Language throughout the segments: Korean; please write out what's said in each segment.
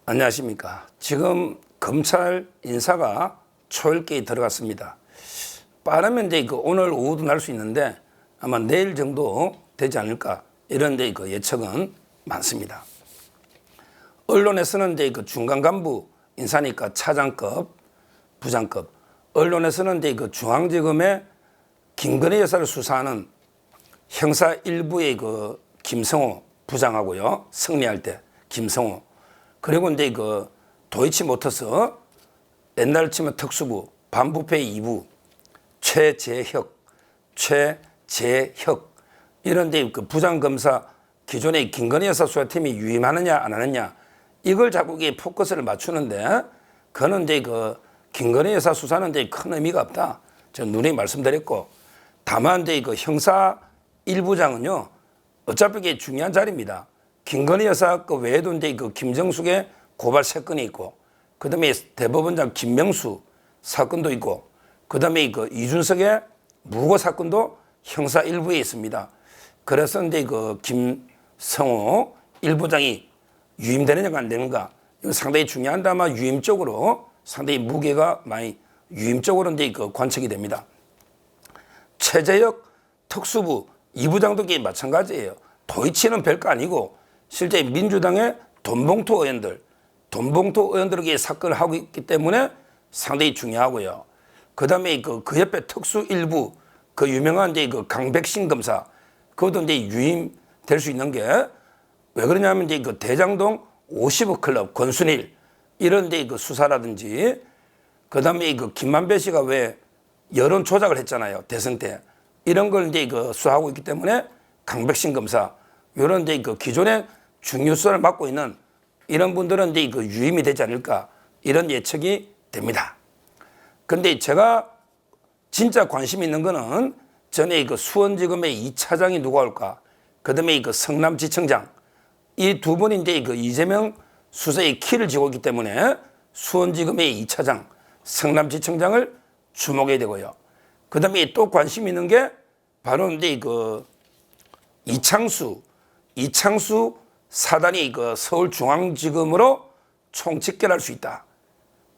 안녕하십니까. 지금 검찰 인사가 초읽기에 들어갔습니다. 빠르면 이제 오늘 오후도 날 수 있는데 아마 내일 정도 되지 않을까 이런 예측은 많습니다. 언론에서는 이제 중간 간부 인사니까 차장급, 부장급. 언론에서는 이제 중앙지검의 김건희 여사를 수사하는 형사 1부의 김성호 부장하고요. 승리할 때 김성호. 그리고 이제 도이치모터스 옛날 치면 특수부 반부패 2부 최재혁 이런 데 부장검사 기존의 김건희 여사 수사팀이 유임하느냐 안 하느냐 이걸 자꾸 포커스를 맞추는데 그거는 이제 김건희 여사 수사는 이제 큰 의미가 없다. 제가 누누이 말씀드렸고 다만 이제 형사 1부장은요 어차피 이게 중요한 자리입니다. 김건희 여사 외에도 이제 김정숙의 고발 사건이 있고, 그 다음에 대법원장 김명수 사건도 있고, 그 다음에 이준석의 무고 사건도 형사 1부에 있습니다. 그래서 이제 김성호 1부장이 유임되느냐가 안 되는가, 이거 상당히 중요한데 아마 유임 쪽으로 상당히 무게가 많이 유임적으로 이제 관측이 됩니다. 최재혁 특수부 2부장도 마찬가지예요. 도이치는 별거 아니고 실제 민주당의 돈봉투 의원들에게 사건을 하고 있기 때문에 상당히 중요하고요. 그 다음에 그 옆에 특수 일부 그 유명한 이제 강백신 검사 그것도 이제 유임될 수 있는 게 왜 그러냐면 이제 대장동 50억 클럽 권순일 이런 데 수사라든지 그 다음에 김만배 씨가 왜 여론 조작을 했잖아요. 대선 때 이런 걸 이제 수사하고 있기 때문에 강백신 검사 이런 이제 기존의 중요 수사를 맡고 있는 이런 분들은 이제 유임이 되지 않을까 이런 예측이 됩니다. 근데 제가 진짜 관심 있는 거는 전에 수원지검의 2차장이 누가 올까? 그 다음에 성남지청장 이 두 분이 이제 이재명 수사의 키를 쥐고 있기 때문에 수원지검의 2차장, 성남지청장을 주목해야 되고요. 그 다음에 또 관심 있는 게 바로 이제 이창수 사단이 서울중앙지검으로 총집결할 수 있다.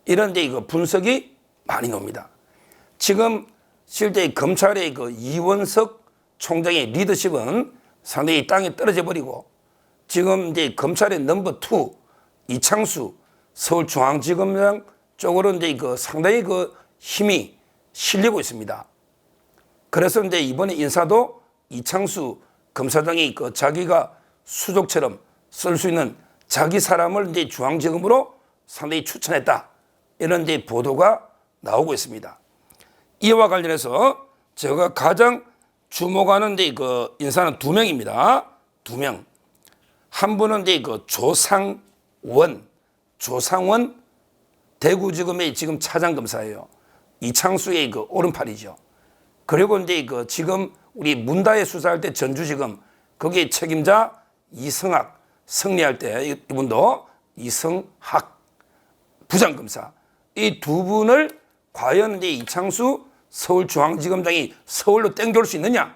이런 데 분석이 많이 나옵니다. 지금 실제 검찰의 이원석 총장의 리더십은 상당히 땅에 떨어져 버리고 지금 이제 검찰의 넘버 2 이창수 서울중앙지검장 쪽으로 이제 상당히 힘이 실리고 있습니다. 그래서 이제 이번에 인사도 이창수 검사장이 자기가 수족처럼 쓸 수 있는 자기 사람을 이제 중앙지검으로 상당히 추천했다. 이런 이제 보도가 나오고 있습니다. 이와 관련해서 제가 가장 주목하는 데 인사는 2명입니다. 2명. 한 분은 이제 조상원 대구지검의 지금 차장검사예요. 이창수의 오른팔이죠. 그리고 이제 지금 우리 문다혜 수사할 때 전주지검 거기에 책임자 이성학 승리할 때 이분도 이성학 부장검사 이 두 분을 과연 이제 이창수 서울중앙지검장이 서울로 땡겨올 수 있느냐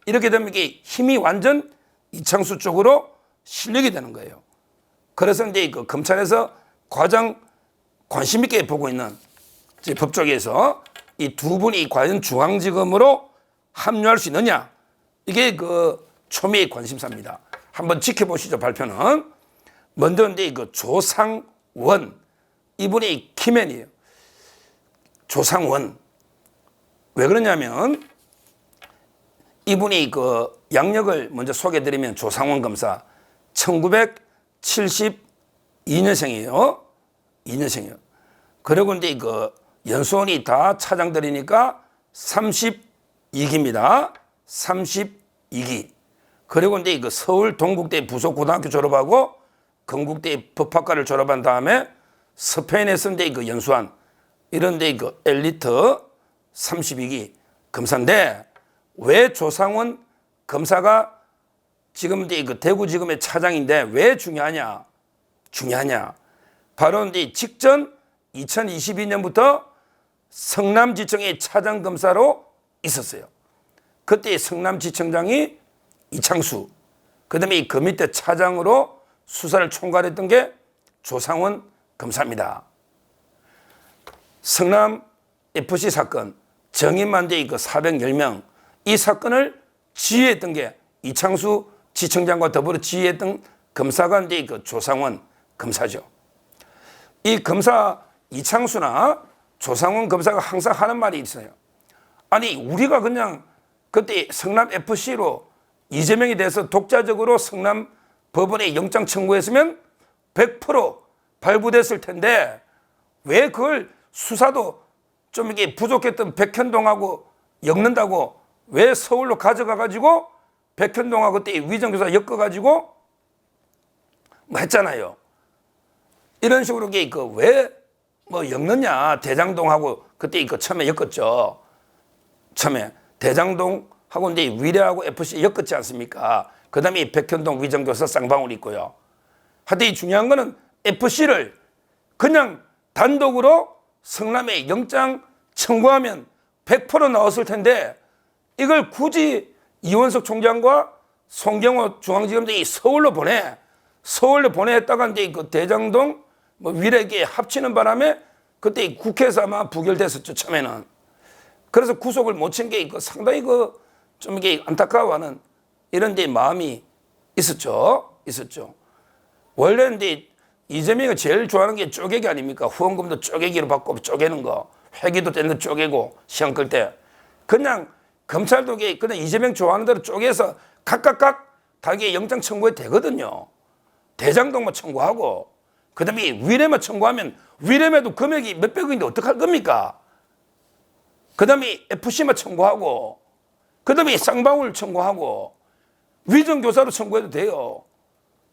이렇게 되면 이게 힘이 완전 이창수 쪽으로 실리게 되는 거예요. 그래서 이제 검찰에서 가장 관심 있게 보고 있는 법조계에서 이 두 분이 과연 중앙지검으로 합류할 수 있느냐 이게 초미의 관심사입니다. 한번 지켜보시죠. 발표는 먼저 이제 조상원 이분이 키맨이에요. 조상원 왜 그러냐면 이분이 양력을 먼저 소개해드리면 조상원 검사 1972년생이에요. 2년생이에요. 그리고 이제 연수원이 다 차장들이니까 32기입니다. 32기. 그리고 이제 서울 동국대 부속고등학교 졸업하고 건국대 법학과를 졸업한 다음에 스페인에서 이제 연수한 이런 데 엘리트 32기 검사인데 왜 조상원 검사가 지금 이제 대구지검의 차장인데 왜 중요하냐? 바로 이제 직전 2022년부터 성남지청의 차장검사로 있었어요. 그때 성남지청장이 이창수, 그 다음에 그 밑에 차장으로 수사를 총괄했던 게 조상원 검사입니다. 성남 FC 사건 정인만대의 그 410명 이 사건을 지휘했던 게 이창수 지청장과 더불어 지휘했던 검사가 이제 그 조상원 검사죠. 이 검사 이창수나 조상원 검사가 항상 하는 말이 있어요. 아니 우리가 그냥 그때 성남 FC로 이재명에 대해서 독자적으로 성남 법원에 영장 청구했으면 100% 발부됐을 텐데 왜 그걸 수사도 좀 이게 부족했던 백현동하고 엮는다고 왜 서울로 가져가 가지고 백현동하고 그때 위정교사 엮어 가지고 뭐 했잖아요. 이런 식으로 왜 뭐 엮느냐 대장동하고 그때 처음에 엮었죠. 처음에 대장동하고 이제 위례하고 FC 엮었지 않습니까? 그 다음에 백현동 위정교사 쌍방울이 있고요. 하여튼 중요한 거는 FC를 그냥 단독으로 성남에 영장 청구하면 100% 나왔을 텐데 이걸 굳이 이원석 총장과 송경호 중앙지검장이 서울로 보내했다가 이제 그 대장동 뭐 위례에 합치는 바람에 그때 국회에서 아마 부결됐었죠, 처음에는. 그래서 구속을 못 친 게 상당히 좀 이게 안타까워하는 이런 데 마음이 있었죠. 원래 이제 이재명이 제일 좋아하는 게 쪼개기 아닙니까? 후원금도 쪼개기로 받고 쪼개는 거. 회기도 떼는 쪼개고 시험 끌 때. 그냥 검찰도 그냥 이재명 좋아하는 대로 쪼개서 각각 다르게 영장 청구해도 되거든요. 대장동만 청구하고 그 다음에 위례만 청구하면 위례에도 금액이 몇백억인데 어떡할 겁니까? 그 다음에 FC만 청구하고 그 다음에 쌍방울 청구하고 위정교사로 청구해도 돼요.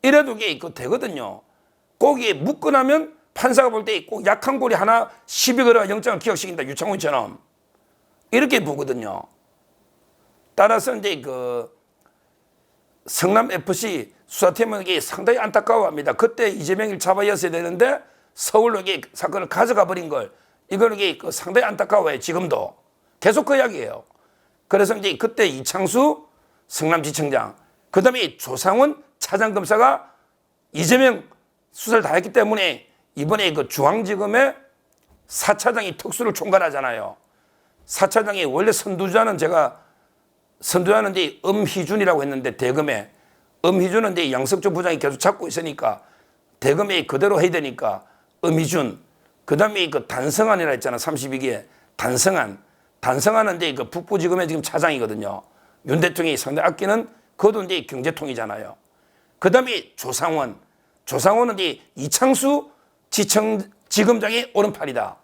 이래도 이게 되거든요. 거기에 묶어나면 판사가 볼 때 꼭 약한 고리 하나 12거라 영장을 기각시킨다. 유창훈처럼. 이렇게 보거든요. 따라서 이제 성남FC 수사팀은 이게 상당히 안타까워합니다. 그때 이재명을 잡아였어야 되는데 서울로 이게 사건을 가져가 버린 걸 이거는 이게 상당히 안타까워해요. 지금도. 계속 그 이야기예요. 그래서 이제 그때 이창수 성남지청장 그 다음에 조상원 차장검사가 이재명 수사를 다 했기 때문에 이번에 중앙지검의 4차장이 특수를 총괄하잖아요. 4차장이 원래 선두자는 이제 엄희준이라고 했는데 대검에 엄희준은 이제 양석조 부장이 계속 잡고 있으니까 대검에 그대로 해야 되니까 엄희준 그 다음에 단성안이라 했잖아. 32기에 단성안은 이제 북부지검의 지금 차장이거든요. 윤 대통령이 상당히 아끼는 그것도 이제 경제통이잖아요. 그 다음에 조상원은 이제 이창수 지검장의 오른팔이다.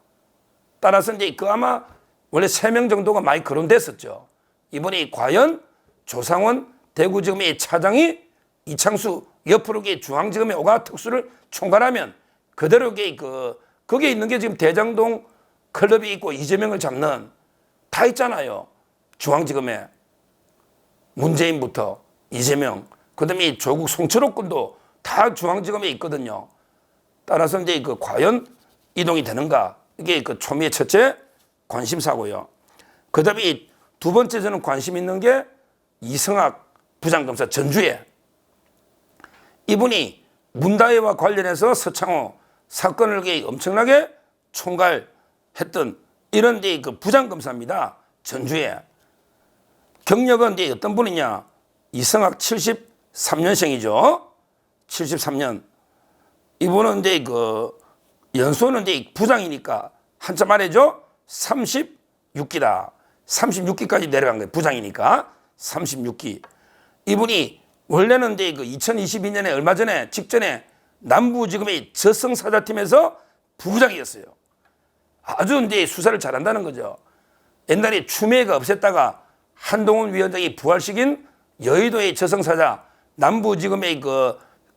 따라서 이제 아마 원래 3명 정도가 많이 거론됐었죠. 이번에 과연 조상원 대구지검의 차장이 이창수 옆으로 중앙지검의 오가 특수를 총괄하면 그대로 거기에 있는 게 지금 대장동 클럽이 있고 이재명을 잡는 다 있잖아요. 중앙지검에 문재인부터 이재명 그다음에 조국 송철호 군도 다 중앙지검에 있거든요. 따라서 이제 과연 이동이 되는가 이게 초미의 첫째 관심사고요. 그다음에 두 번째 저는 관심 있는 게 이성학 부장검사 전주에 이분이 문다혜와 관련해서 서창호 사건을 엄청나게 총괄했던 이런 데 부장검사입니다. 전주에 경력은 이제 어떤 분이냐 이성학 73년생이죠. 73년 이분은 이제 연수는 이제 부장이니까 한자 말해죠. 36기다. 36기까지 내려간 거예요. 부장이니까 36기. 이분이 원래는 이제 2022년에 얼마 전에 직전에 남부지검의 저승사자팀에서 부부장이었어요. 아주 이제 수사를 잘한다는 거죠. 옛날에 추미애가 없앴다가 한동훈 위원장이 부활시킨 여의도의 저승사자 남부지검의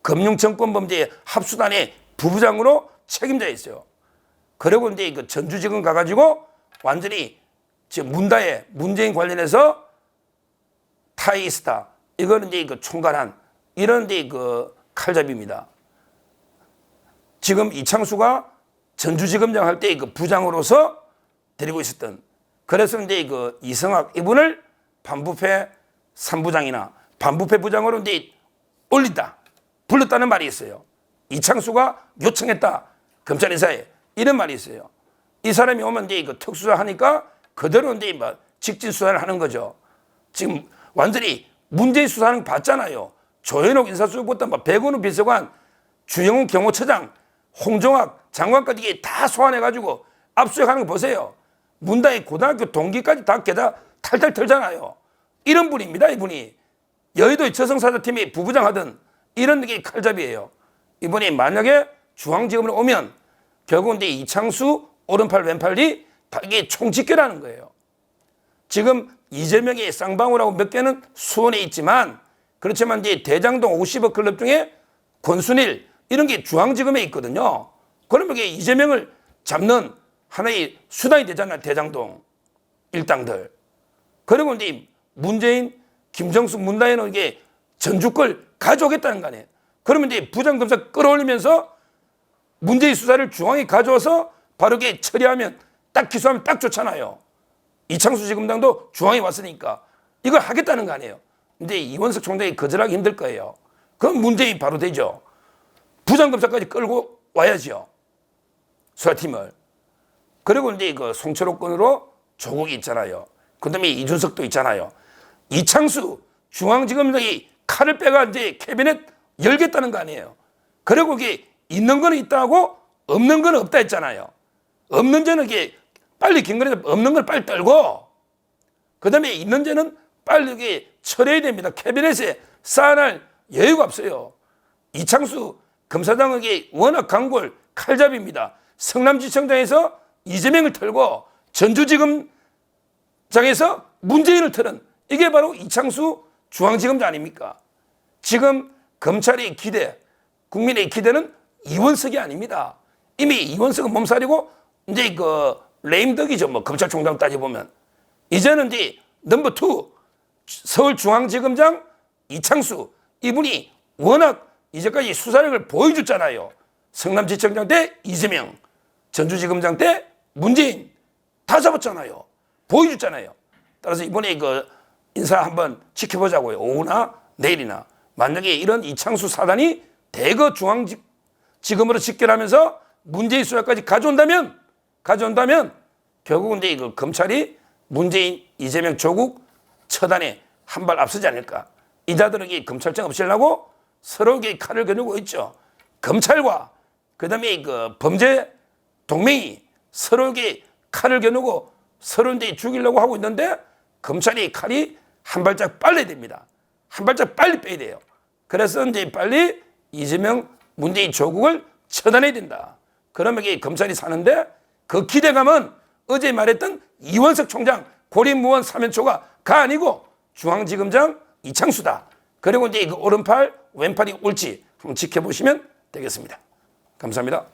금융정권범죄 합수단의 부부장으로 책임자였어요. 그리고 이제 전주지검 가가지고 완전히 지금 문다혜 문재인 관련해서 타이스타 이거는 이제 총괄한 이런 이제 칼잡이입니다. 지금 이창수가 전주지검장 할 때 부장으로서 데리고 있었던 그래서 이제 이성학 이분을 반부패 3부장이나 반부패 부장으로 이제 올린다 불렀다는 말이 있어요. 이창수가 요청했다. 검찰 인사에. 이런 말이 있어요. 이 사람이 오면 이제 그 특수사 하니까 그대로 이제 뭐 직진 수사를 하는 거죠. 지금 완전히 문재인 수사는 봤잖아요. 조현옥 인사수석부터 뭐 백운우 비서관, 주영훈 경호처장, 홍종학 장관까지 이게 다 소환해가지고 압수수색하는 거 보세요. 문다의 고등학교 동기까지 다 게다 탈탈 털잖아요. 이런 분입니다, 이분이. 여의도의 저승사자팀이 부부장 하던 이런 게 칼잡이에요. 이분이 만약에 중앙지검으로 오면 결국은 이제 이창수 오른팔 왼팔이 다 이게 총집결하는 거예요. 지금 이재명의 쌍방울하고 몇 개는 수원에 있지만 그렇지만 이제 대장동 50억 클럽 중에 권순일 이런 게 중앙지검에 있거든요. 그러면 이게 이재명을 잡는 하나의 수단이 되잖아요. 대장동 일당들. 그리고 이제 문재인, 김정숙, 문다혜는 이게 전주걸 가져오겠다는 거 아니에요. 그러면 이제 부장검사 끌어올리면서 문재인 수사를 중앙에 가져와서 바로 이게 처리하면 딱 기소하면 딱 좋잖아요. 이창수 지검장도 중앙에 왔으니까 이걸 하겠다는 거 아니에요. 근데 이원석 총장이 거절하기 힘들 거예요. 그럼 문재인 바로 되죠. 부장검사까지 끌고 와야죠. 수사팀을. 그리고 이제 그 송철호 건으로 조국이 있잖아요. 그 다음에 이준석도 있잖아요. 이창수 중앙지검장이 칼을 빼가 이제 캐비넷 열겠다는 거 아니에요. 그리고 이게 있는 거는 있다 하고 없는 거는 없다 했잖아요. 없는 죄는 이게 빨리 김건희가 없는 걸 빨리 떨고 그 다음에 있는 죄는 빨리 이게 처리해야 됩니다. 캐비넷에 쌓아낼 여유가 없어요. 이창수 검사장에게 워낙 강골 칼잡이입니다. 성남지청장에서 이재명을 털고 전주지검장에서 문재인을 털은 이게 바로 이창수 중앙지검장 아닙니까? 지금 검찰의 기대, 국민의 기대는 이원석이 아닙니다. 이미 이원석은 몸살이고 이제 그 레임덕이죠. 뭐 검찰총장 따져보면. 이제는 이제 넘버 2 서울중앙지검장 이창수 이분이 워낙 이제까지 수사력을 보여줬잖아요. 성남지청장 때 이재명, 전주지검장 때 문재인 다 잡았잖아요. 보여줬잖아요. 따라서 이번에 그 인사 한번 지켜보자고요. 오후나 내일이나. 만약에 이런 이창수 사단이 대거 중앙지검으로 집결하면서 문재인 수사까지 가져온다면 결국은 이제 그 검찰이 문재인, 이재명, 조국 처단에 한 발 앞서지 않을까. 이자들에게 검찰청 없애려고 서로 칼을 겨누고 있죠. 검찰과 그다음에 그 범죄 동맹이 서로 칼을 겨누고 서로 이제 죽이려고 하고 있는데 검찰이 칼이 한 발짝 빨리 됩니다. 한 발짝 빨리 빼야 돼요. 그래서 이제 빨리 이재명, 문재인, 조국을 처단해야 된다. 그러면 이게 검찰이 사는데 그 기대감은 어제 말했던 이원석 총장 고립무원 사면초가 아니고 중앙지검장 이창수다. 그리고 이제 그 오른팔, 왼팔이 올지 한번 지켜보시면 되겠습니다. 감사합니다.